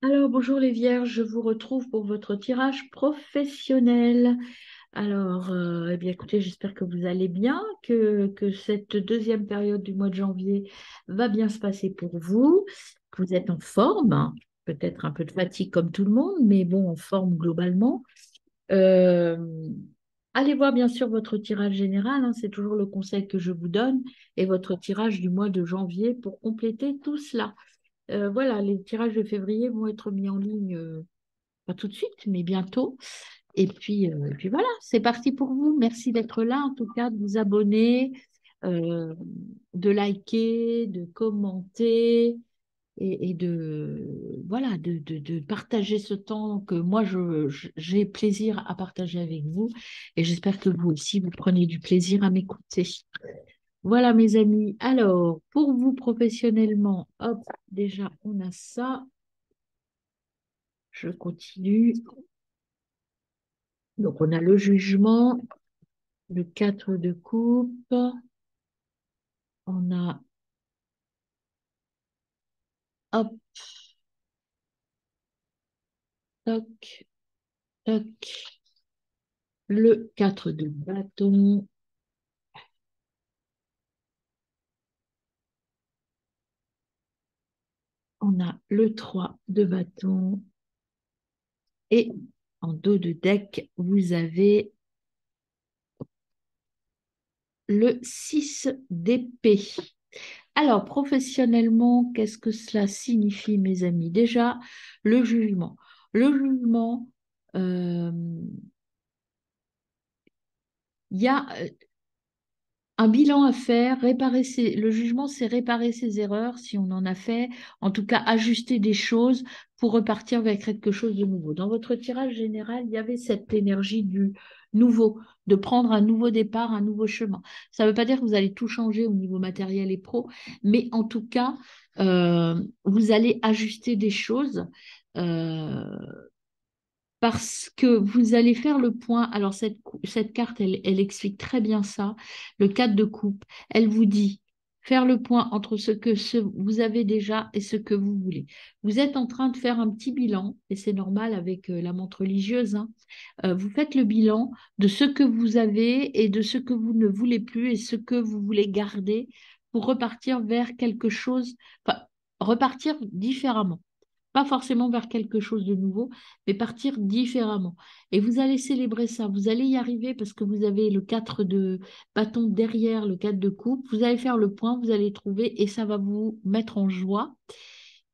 Alors, bonjour les vierges, je vous retrouve pour votre tirage professionnel. Alors, eh bien, écoutez, j'espère que vous allez bien, que cette deuxième période du mois de janvier va bien se passer pour vous, que vous êtes en forme, hein. Peut-être un peu de fatigue comme tout le monde, mais bon, en forme globalement. Euh, Allez voir bien sûr votre tirage général, hein, c'est toujours le conseil que je vous donne, et votre tirage du mois de janvier pour compléter tout cela. Voilà, les tirages de février vont être mis en ligne, pas tout de suite, mais bientôt. Et puis voilà, c'est parti pour vous. Merci d'être là, en tout cas, de vous abonner, euh, de liker, de commenter et voilà, de partager ce temps que moi, j'ai plaisir à partager avec vous. Et j'espère que vous aussi, vous prenez du plaisir à m'écouter. Voilà, mes amis. Alors, pour vous professionnellement, hop, déjà, on a ça. Je continue. Donc, on a le jugement, le 4 de coupe. On a, hop, toc, toc, le 4 de bâton. On a le 3 de bâton. Et en dos de deck, vous avez le 6 d'épée. Alors, professionnellement, qu'est-ce que cela signifie, mes amis? Déjà, le jugement. Le jugement, euh, il y a un bilan à faire, le jugement, c'est réparer ses erreurs si on en a fait, en tout cas ajuster des choses pour repartir vers quelque chose de nouveau. Dans votre tirage général, il y avait cette énergie du nouveau, de prendre un nouveau départ, un nouveau chemin. Ça ne veut pas dire que vous allez tout changer au niveau matériel et pro, mais en tout cas, vous allez ajuster des choses. euh, Parce que vous allez faire le point. Alors, cette carte, elle explique très bien ça. Le 4 de coupe, elle vous dit faire le point entre ce vous avez déjà et ce que vous voulez. Vous êtes en train de faire un petit bilan, et c'est normal avec la montre religieuse, hein. Vous faites le bilan de ce que vous avez et de ce que vous ne voulez plus et ce que vous voulez garder pour repartir vers quelque chose, enfin, repartir différemment. Pas forcément vers quelque chose de nouveau, mais partir différemment. Et vous allez célébrer ça. Vous allez y arriver parce que vous avez le 4 de bâton derrière le 4 de coupe. Vous allez faire le point, vous allez trouver et ça va vous mettre en joie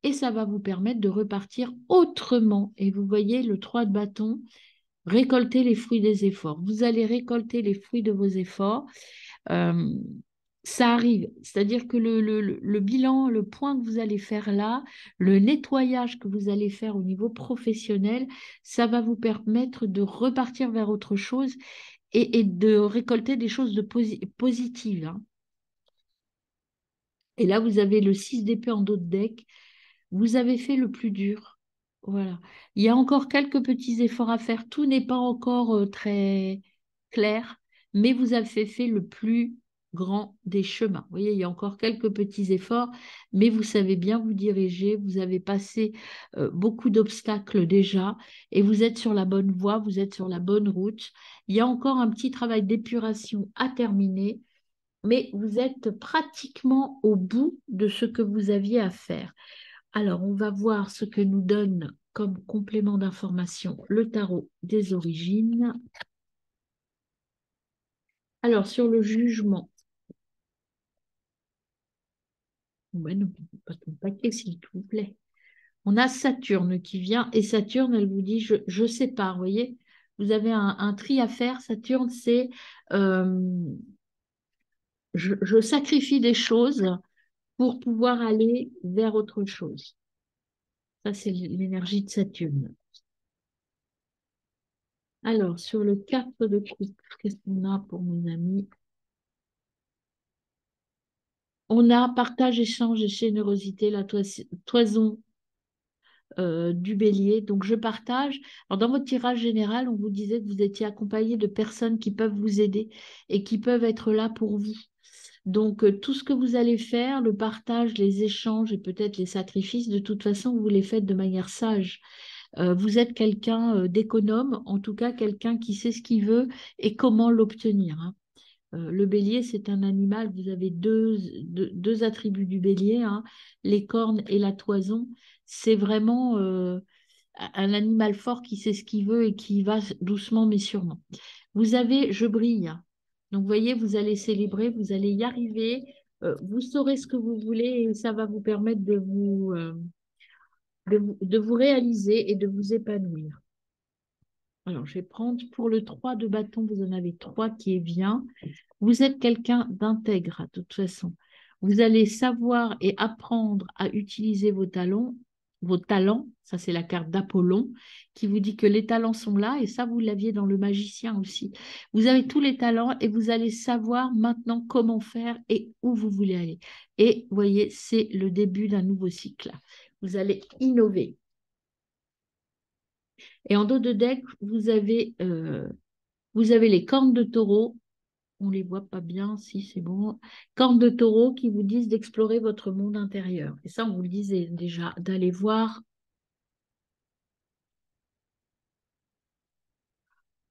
et ça va vous permettre de repartir autrement. Et vous voyez le 3 de bâton, récolter les fruits des efforts. Vous allez récolter les fruits de vos efforts. Euh, Ça arrive, c'est-à-dire que le bilan, le point que vous allez faire là, le nettoyage que vous allez faire au niveau professionnel, ça va vous permettre de repartir vers autre chose et de récolter des choses positives, hein. Et là, vous avez le 6 d'épée en dos de deck. Vous avez fait le plus dur. Voilà. Il y a encore quelques petits efforts à faire. Tout n'est pas encore très clair, mais vous avez fait le plus grand des chemins. Vous voyez, il y a encore quelques petits efforts, mais vous savez bien vous diriger. Vous avez passé beaucoup d'obstacles déjà et vous êtes sur la bonne voie, vous êtes sur la bonne route. Il y a encore un petit travail d'épuration à terminer, mais vous êtes pratiquement au bout de ce que vous aviez à faire. Alors, on va voir ce que nous donne comme complément d'information le tarot des origines. Alors, sur le jugement, ouais, non, pas ton paquet, s'il vous plaît. On a Saturne qui vient et Saturne, elle vous dit, je sépare, vous voyez, vous avez un tri à faire. Saturne, c'est euh, je sacrifie des choses pour pouvoir aller vers autre chose. Ça, c'est l'énergie de Saturne. Alors, sur le 4 de coupe, qu'est-ce qu'on a pour mes amis? On a partage, échange et générosité, la toison du bélier. Donc, je partage. Alors, dans votre tirage général, on vous disait que vous étiez accompagné de personnes qui peuvent vous aider et qui peuvent être là pour vous. Donc, tout ce que vous allez faire, le partage, les échanges et peut-être les sacrifices, de toute façon, vous les faites de manière sage. Vous êtes quelqu'un d'économe, en tout cas quelqu'un qui sait ce qu'il veut et comment l'obtenir, hein. Le bélier, c'est un animal, vous avez deux attributs du bélier, hein, les cornes et la toison. C'est vraiment un animal fort qui sait ce qu'il veut et qui va doucement mais sûrement. Vous avez je brille. Donc, vous voyez, vous allez célébrer, vous allez y arriver, vous saurez ce que vous voulez et ça va vous permettre de vous réaliser et de vous épanouir. Alors, je vais prendre pour le 3 de bâton, vous en avez 3 qui est bien. Vous êtes quelqu'un d'intègre, de toute façon. Vous allez savoir et apprendre à utiliser vos talents. Ça, c'est la carte d'Apollon qui vous dit que les talents sont là. Et ça, vous l'aviez dans le magicien aussi. Vous avez tous les talents et vous allez savoir maintenant comment faire et où vous voulez aller. Et vous voyez, c'est le début d'un nouveau cycle. Vous allez innover. Et en dos de deck, vous avez les cornes de taureau. On les voit pas bien, si c'est bon. Cornes de taureau qui vous disent d'explorer votre monde intérieur. Et ça, on vous le disait déjà, d'aller voir.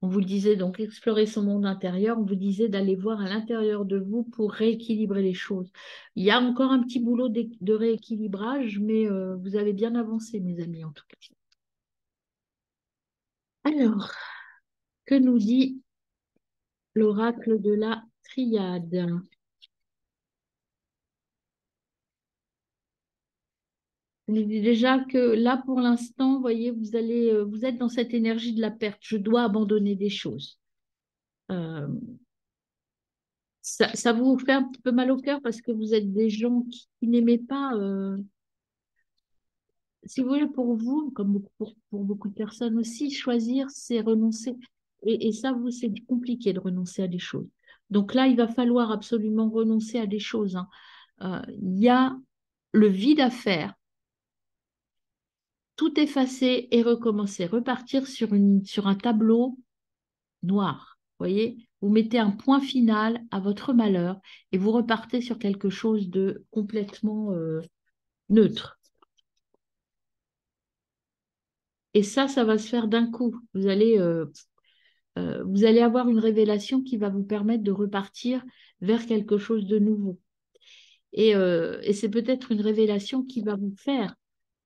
On vous le disait donc, explorer son monde intérieur. On vous disait d'aller voir à l'intérieur de vous pour rééquilibrer les choses. Il y a encore un petit boulot de rééquilibrage, mais vous avez bien avancé, mes amis, en tout cas. Alors, que nous dit l'oracle de la triade? On dit déjà que là, pour l'instant, vous voyez, vous êtes dans cette énergie de la perte. Je dois abandonner des choses. Euh, ça vous fait un petit peu mal au cœur parce que vous êtes des gens qui n'aimaient pas, si vous voulez, pour vous, comme pour beaucoup de personnes aussi, choisir, c'est renoncer. Et ça, vous, c'est compliqué de renoncer à des choses. Donc là, il va falloir absolument renoncer à des choses, hein. Il y a le vide à faire, tout effacer et recommencer, repartir sur un tableau noir. Vous voyez, vous mettez un point final à votre malheur et vous repartez sur quelque chose de complètement neutre. Et ça va se faire d'un coup. Vous allez avoir une révélation qui va vous permettre de repartir vers quelque chose de nouveau. Et c'est peut-être une révélation qui va vous faire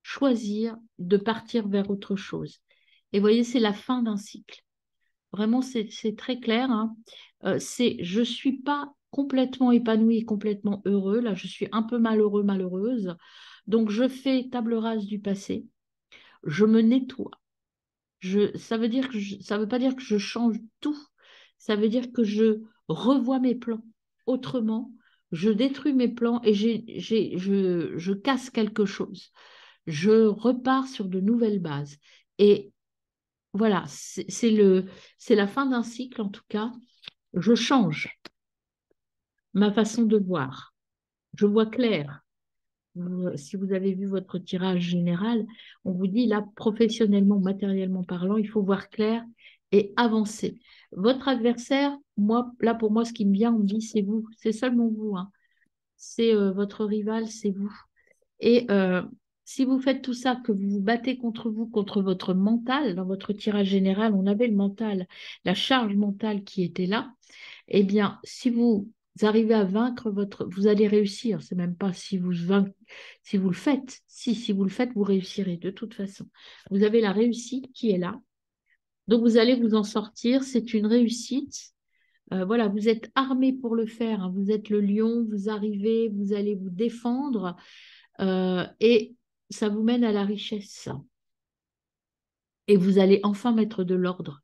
choisir de partir vers autre chose. Et vous voyez, c'est la fin d'un cycle. Vraiment, c'est très clair, hein. Je ne suis pas complètement épanouie et complètement heureux. Là, je suis un peu malheureux, malheureuse. Donc, je fais table rase du passé. Je me nettoie. Ça veut pas dire que je change tout. Ça veut dire que je revois mes plans autrement. Je détruis mes plans et je casse quelque chose. Je repars sur de nouvelles bases. Et voilà, c'est la fin d'un cycle en tout cas. Je change ma façon de voir. Je vois clair. Si vous avez vu votre tirage général, on vous dit là, professionnellement, matériellement parlant, il faut voir clair et avancer. Votre adversaire, moi, là pour moi, ce qui me vient, on me dit c'est vous, c'est seulement vous, hein. C'est votre rival, c'est vous. Et si vous faites tout ça, que vous vous battez contre vous, contre votre mental, dans votre tirage général, on avait le mental, la charge mentale qui était là, eh bien, si vous arrivez à vaincre vous allez réussir. C'est même pas si vous le faites. Si vous le faites, vous réussirez de toute façon. Vous avez la réussite qui est là. Donc, vous allez vous en sortir. C'est une réussite. Voilà, vous êtes armé pour le faire, hein. Vous êtes le lion, vous arrivez, vous allez vous défendre et ça vous mène à la richesse. Et vous allez enfin mettre de l'ordre.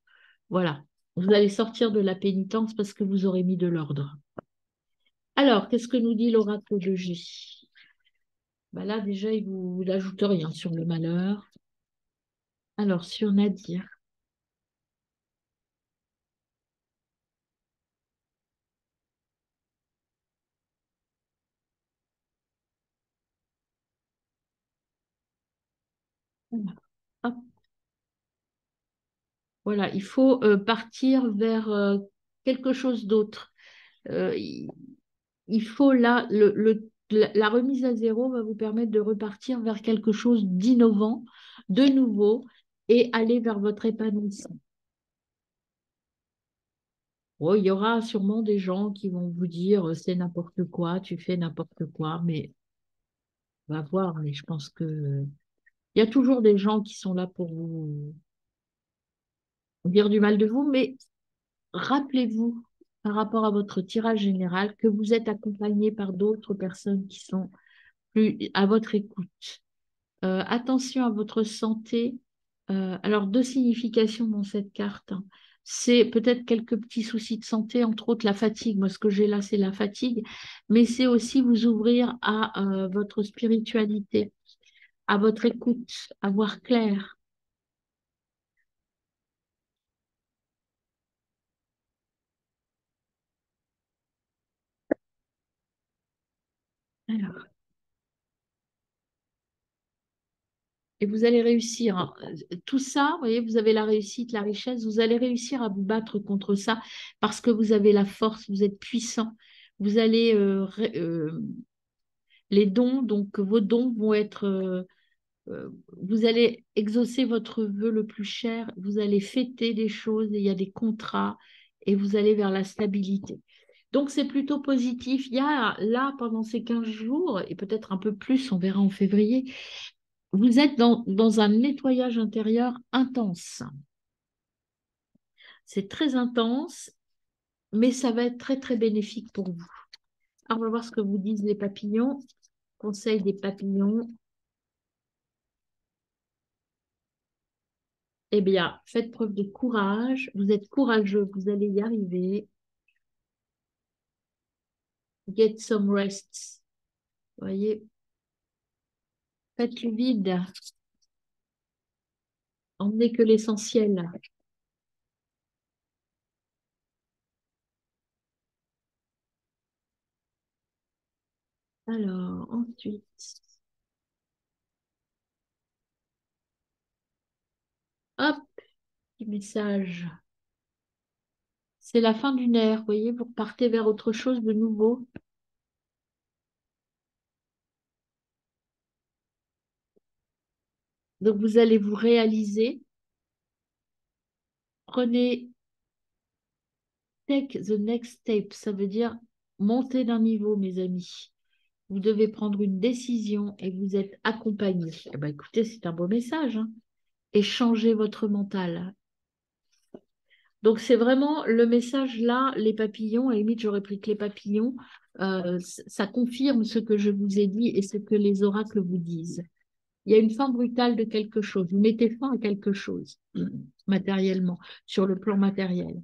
Voilà. Vous allez sortir de la pénitence parce que vous aurez mis de l'ordre. Alors, qu'est-ce que nous dit l'oracle de G? Bah là, déjà, il n'ajoute rien sur le malheur. Alors, sur Nadir. Hop, voilà, il faut partir vers quelque chose d'autre. Il faut là, la remise à zéro va vous permettre de repartir vers quelque chose d'innovant, de nouveau, et aller vers votre épanouissement. Oh, il y aura sûrement des gens qui vont vous dire c'est n'importe quoi, tu fais n'importe quoi, mais on va voir. Mais je pense que il y a toujours des gens qui sont là pour vous dire du mal de vous, mais rappelez-vous par rapport à votre tirage général que vous êtes accompagné par d'autres personnes qui sont plus à votre écoute. Attention à votre santé. Alors, deux significations dans cette carte, hein. C'est peut-être quelques petits soucis de santé, entre autres la fatigue. Moi, ce que j'ai là, c'est la fatigue. Mais c'est aussi vous ouvrir à votre spiritualité, à votre écoute, à voir clair. Alors, et vous allez réussir, hein. Tout ça, vous voyez, vous avez la réussite, la richesse, vous allez réussir à vous battre contre ça parce que vous avez la force, vous êtes puissant. Vous allez les dons, donc vos dons vont être, vous allez exaucer votre vœu le plus cher, vous allez fêter des choses, et il y a des contrats, et vous allez vers la stabilité. Donc c'est plutôt positif. Il y a là, pendant ces 15 jours, et peut-être un peu plus, on verra en février, vous êtes dans un nettoyage intérieur intense. C'est très intense, mais ça va être très, très bénéfique pour vous. Alors, on va voir ce que vous disent les papillons. Conseil des papillons. Eh bien, faites preuve de courage. Vous êtes courageux, vous allez y arriver. Get some rest. Voyez, faites le vide. Emmenez que l'essentiel. Alors, ensuite, hop, petit message. C'est la fin d'une ère, voyez, vous repartez vers autre chose de nouveau. Donc, vous allez vous réaliser. Prenez, take the next step. Ça veut dire monter d'un niveau, mes amis. Vous devez prendre une décision et vous êtes accompagné. Eh ben, écoutez, c'est un beau message, hein. Et changez votre mental. Donc, c'est vraiment le message là, les papillons, à la limite, j'aurais pris que les papillons, ça confirme ce que je vous ai dit et ce que les oracles vous disent. Il y a une fin brutale de quelque chose. Vous mettez fin à quelque chose, matériellement, sur le plan matériel.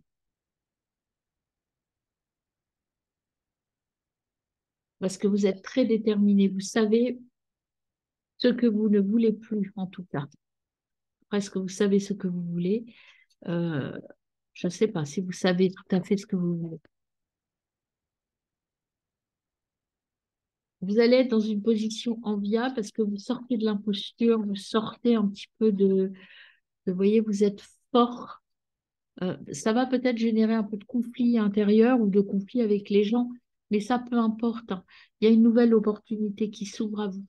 Parce que vous êtes très déterminé. Vous savez ce que vous ne voulez plus, en tout cas. Presque vous savez ce que vous voulez. Euh, je ne sais pas si vous savez tout à fait ce que vous voulez. Vous allez être dans une position enviable parce que vous sortez de l'imposture, vous sortez un petit peu vous voyez, vous êtes fort. Ça va peut-être générer un peu de conflit intérieur ou de conflit avec les gens, mais ça peu importe, hein. Il y a une nouvelle opportunité qui s'ouvre à vous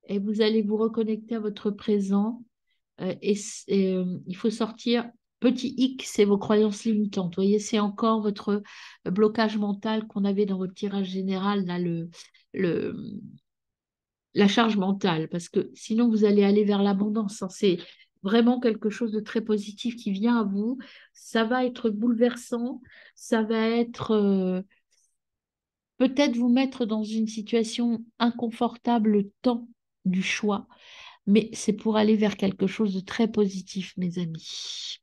et vous allez vous reconnecter à votre présent. Il faut sortir. Petit hic, c'est vos croyances limitantes. Vous voyez, c'est encore votre blocage mental qu'on avait dans votre tirage général, là, le, la charge mentale, parce que sinon vous allez aller vers l'abondance, hein. C'est vraiment quelque chose de très positif qui vient à vous. Ça va être bouleversant, ça va être peut-être vous mettre dans une situation inconfortable le temps du choix, mais c'est pour aller vers quelque chose de très positif, mes amis.